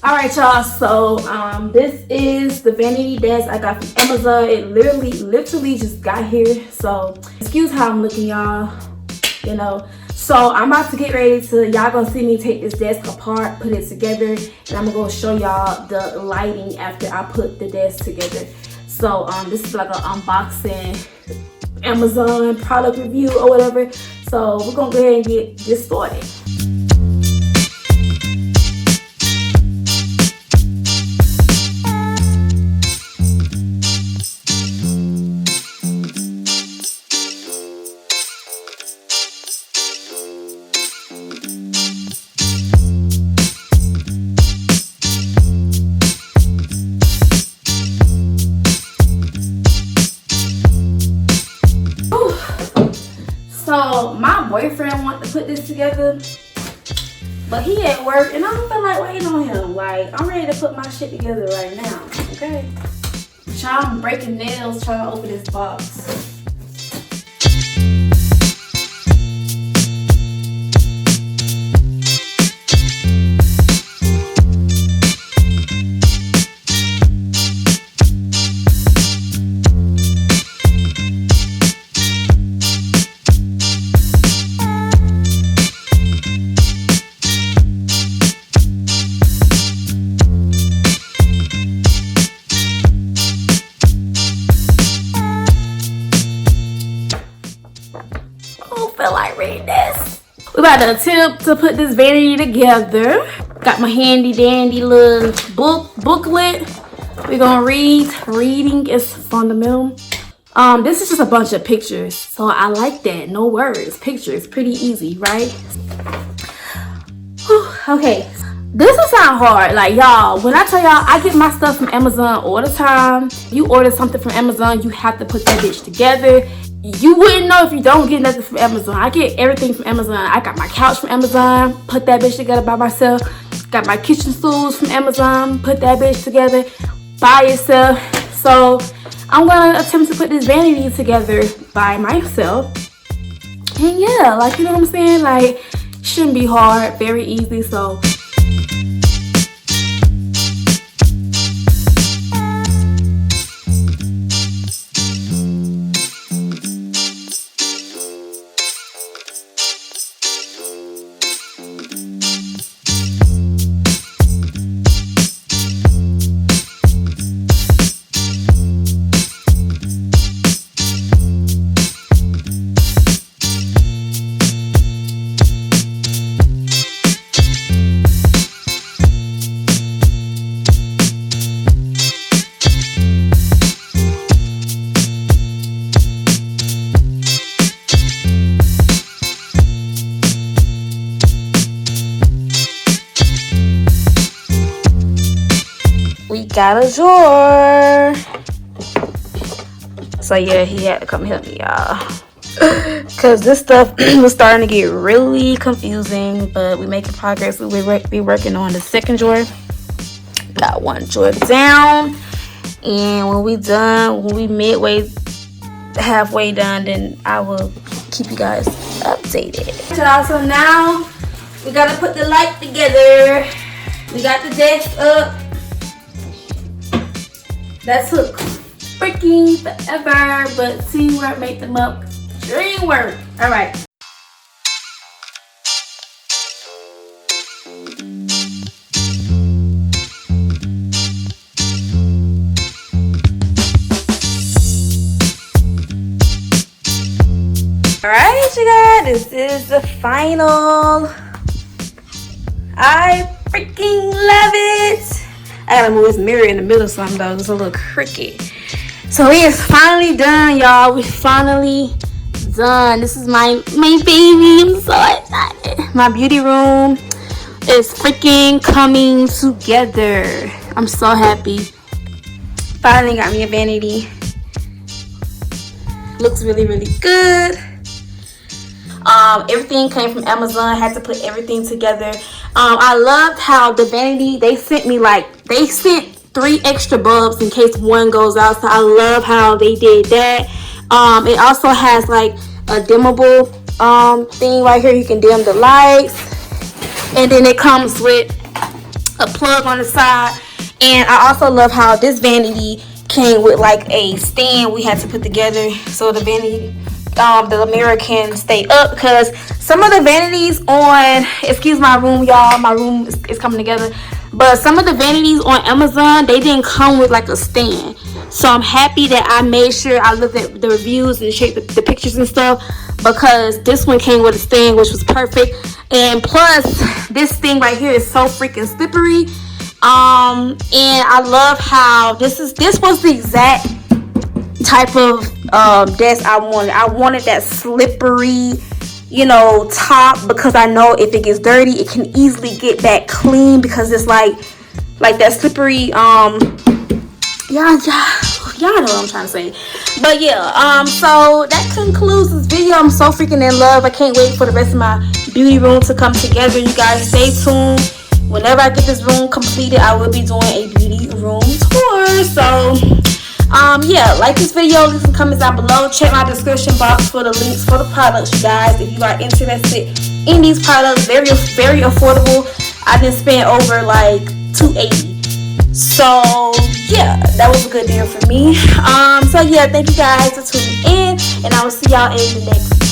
All right, y'all. So this is the vanity desk I got from Amazon. It literally just got here. So excuse how I'm looking, y'all. You know. So I'm about to get ready to, y'all gonna see me take this desk apart, put it together, and I'm gonna go show y'all the lighting after I put the desk together. So this is like an unboxing Amazon product review or whatever. So we're gonna go ahead and get this started. So my boyfriend wanted to put this together, but he at work and I don't feel like waiting on him. Like, I'm ready to put my shit together right now, okay? I'm breaking nails trying to open this box. Feel like reading this. We about to attempt to put this vanity together. Got my handy dandy little booklet. We're gonna read. Reading is fundamental. This is just a bunch of pictures, so I like that. No words, pictures, pretty easy, right? Whew, okay, this is not hard. Like, y'all, when I tell y'all I get my stuff from Amazon all the time. You order something from Amazon, you have to put that bitch together. You wouldn't know if you don't get nothing from Amazon. I get everything from Amazon. I got my couch from Amazon, put that bitch together by myself. Got my kitchen stools from Amazon, put that bitch together by itself. So I'm gonna attempt to put this vanity together by myself. And yeah, like, you know what I'm saying? Like, shouldn't be hard, very easy. So we got a drawer. So yeah, he had to come help me, y'all, because this stuff was starting to get really confusing, but we making progress. We working on the second drawer. Got one drawer down, and when we done, when we halfway done, then I will keep you guys updated. So now we gotta put the light together. We got the desk up. That took freaking forever, but teamwork made them up. Dream work. All right. All right, you guys. This is the final. I freaking love it. I gotta move this mirror in the middle something though. It's a little crooked. So it is finally done, y'all. We finally done. This is my baby. I'm so excited. My beauty room is freaking coming together. I'm so happy. Finally got me a vanity. Looks really, really good. Everything came from Amazon. I had to put everything together. I loved how the vanity, they sent 3 extra bulbs in case one goes out. So I love how they did that. It also has like a dimmable thing right here. You can dim the lights. And then it comes with a plug on the side. And I also love how this vanity came with like a stand we had to put together so the vanity, the mirror can stay up, because some of the vanities on, excuse my room y'all, my room is coming together, but some of the vanities on Amazon, they didn't come with like a stand. So I'm happy that I made sure I looked at the reviews and checked the pictures and stuff, because this one came with a stand, which was perfect. And plus, this thing right here is so freaking slippery. And I love how this was the exact type of desk I wanted. I wanted that slippery, you know, top, because I know if it gets dirty, it can easily get back clean, because it's like that slippery, y'all know what I'm trying to say. But yeah, so that concludes this video. I'm so freaking in love. I can't wait for the rest of my beauty room to come together. You guys stay tuned. Whenever I get this room completed, I will be doing a beauty room tour. So yeah, like this video, leave some comments down below. Check my description box for the links for the products, you guys, if you are interested in these products. Very affordable. I didn't spend over like $280. So yeah, that was a good deal for me. So yeah, thank you guys for tuning in, and I will see y'all in the next